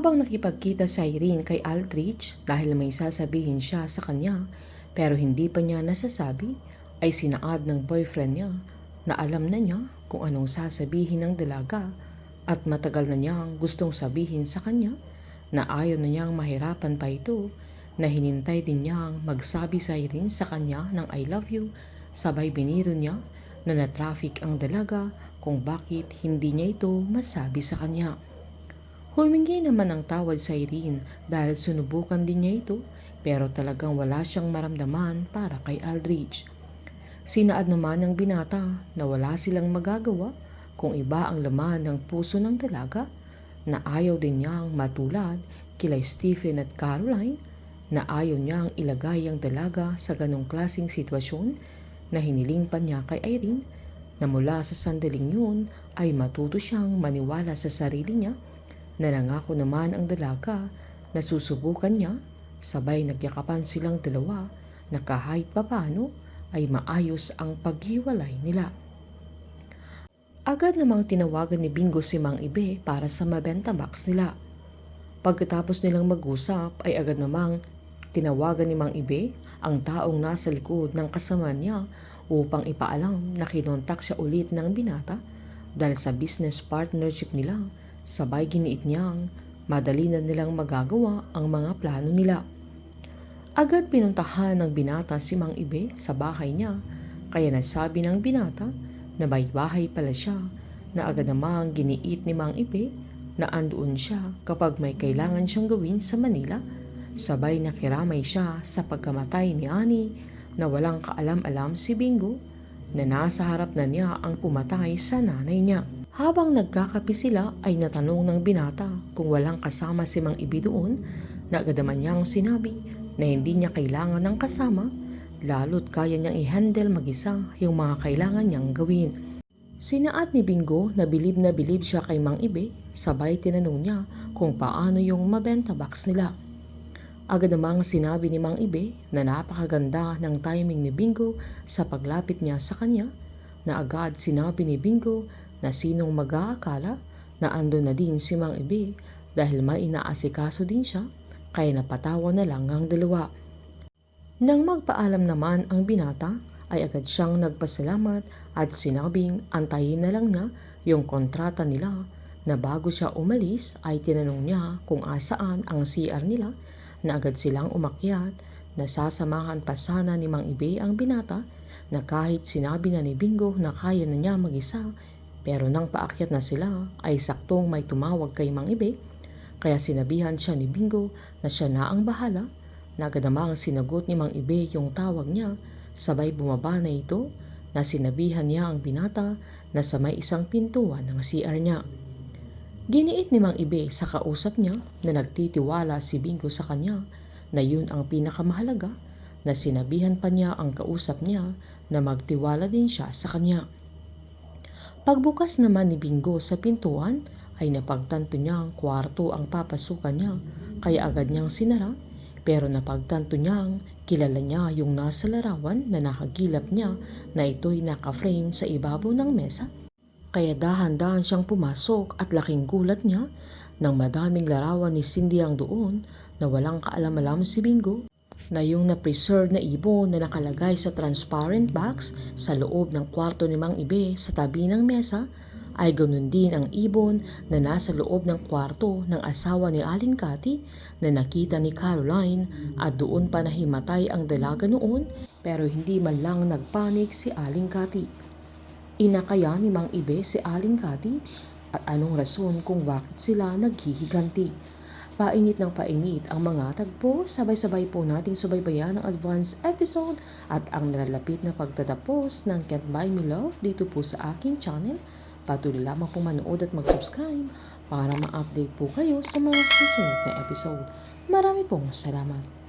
Habang nakipagkita si Irene kay Aldrich dahil may sasabihin siya sa kanya pero hindi pa niya nasasabi, ay sinaad ng boyfriend niya na alam na niya kung anong sasabihin ng dalaga at matagal na niyang gustong sabihin sa kanya na ayaw na niyang mahirapan pa ito, na hinintay din niyang magsabi sa Irene sa kanya ng I love you. Sabay biniro niya na na-traffic ang dalaga kung bakit hindi niya ito masabi sa kanya. Humingi naman ng tawad sa Irene dahil sinubukan din niya ito pero talagang wala siyang maramdaman para kay Aldrich. Sinaad naman ng binata na wala silang magagawa kung iba ang laman ng puso ng dalaga, na ayaw din niyang matulad kila Stephen at Caroline, na ayaw niyang ilagay ang dalaga sa ganong klaseng sitwasyon, na hiniling pa niya kay Irene na mula sa sandaling yun ay matuto siyang maniwala sa sarili niya, na nangako naman ang dalaga na susubukan niya. Sabay nagyakapan silang dalawa na kahit papano ay maayos ang paghiwalay nila. Agad namang tinawagan ni Bingo si Mang Ibe para sa mabenta box nila. Pagkatapos nilang mag-usap ay agad namang tinawagan ni Mang Ibe ang taong nasa likod ng kasama niya upang ipaalam na kinontak siya ulit ng binata dahil sa business partnership nila. Sabay giniit niyang madali na nilang magagawa ang mga plano nila. Agad pinuntahan ng binata si Mang Ibe sa bahay niya, kaya nasabi ng binata na may bahay pala siya, na agad namang giniit ni Mang Ibe na andoon siya kapag may kailangan siyang gawin sa Manila. Sabay nakiramay siya sa pagkamatay ni Annie, na walang kaalam-alam si Bingo na nasa harap na niya ang pumatay sa nanay niya. Habang nagkakape sila ay natanong ng binata kung walang kasama si Mang Ibe doon, na agad naman niyang sinabi na hindi niya kailangan ng kasama, lalo't kaya niyang i-handle mag-isa yung mga kailangan niyang gawin. Sinaad ni Bingo na bilib siya kay Mang Ibe, sabay tinanong niya kung paano yung mabenta box nila. Agad namang sinabi ni Mang Ibe na napakaganda ng timing ni Bingo sa paglapit niya sa kanya, na agad sinabi ni Bingo na sinong mag-aakala na ando na din si Mang Ibe dahil may inaasikaso din siya, kaya napatawa na lang ang dalawa. Nang magpaalam naman ang binata ay agad siyang nagpasalamat at sinabing antayin na lang niya yung kontrata nila, na bago siya umalis ay tinanong niya kung asaan ang CR nila, na agad silang umakyat, na sasamahan pa sana ni Mang Ibe ang binata, na kahit sinabi na ni Bingo na kaya na niya mag-isa, pero nang paakyat na sila ay saktong may tumawag kay Mang Ibe, kaya sinabihan siya ni Bingo na siya na ang bahala, na agad namang sinagot ni Mang Ibe yung tawag niya. Sabay bumaba na ito, na sinabihan niya ang binata na sa may isang pintuan ng CR niya. Giniit ni Mang Ibe sa kausap niya na nagtitiwala si Bingo sa kanya, na yun ang pinakamahalaga, na sinabihan pa niya ang kausap niya na magtiwala din siya sa kanya. Pagbukas naman ni Bingo sa pintuan ay napagtanto niyang kwarto ang papasukan niya, kaya agad niyang sinara, pero napagtanto niyang kilala niya yung nasa larawan na nakagilap niya, na ito'y naka-frame sa ibabaw ng mesa. Kaya dahan-dahan siyang pumasok at laking gulat niya nang madaming larawan ni Cindy ang doon, na walang kaalam-alam si Bingo na yung na-preserve na ibon na nakalagay sa transparent box sa loob ng kwarto ni Mang Ibe sa tabi ng mesa ay ganun din ang ibon na nasa loob ng kwarto ng asawa ni Aling Cathy, na nakita ni Caroline, at doon pa nahimatay ang dalaga noon, pero hindi man lang nagpanik si Aling Cathy. Inakaya ni Mang Ibe si Aling Cathy, at anong rason kung bakit sila naghihiganti. Painit ng painit ang mga tagpo, sabay-sabay po nating subaybayan ang advance episode at ang nalalapit na pagtatapos ng Can't Buy Me Love dito po sa aking channel. Patuloy lamang pong manood at mag-subscribe para ma-update po kayo sa mga susunod na episode. Marami pong salamat.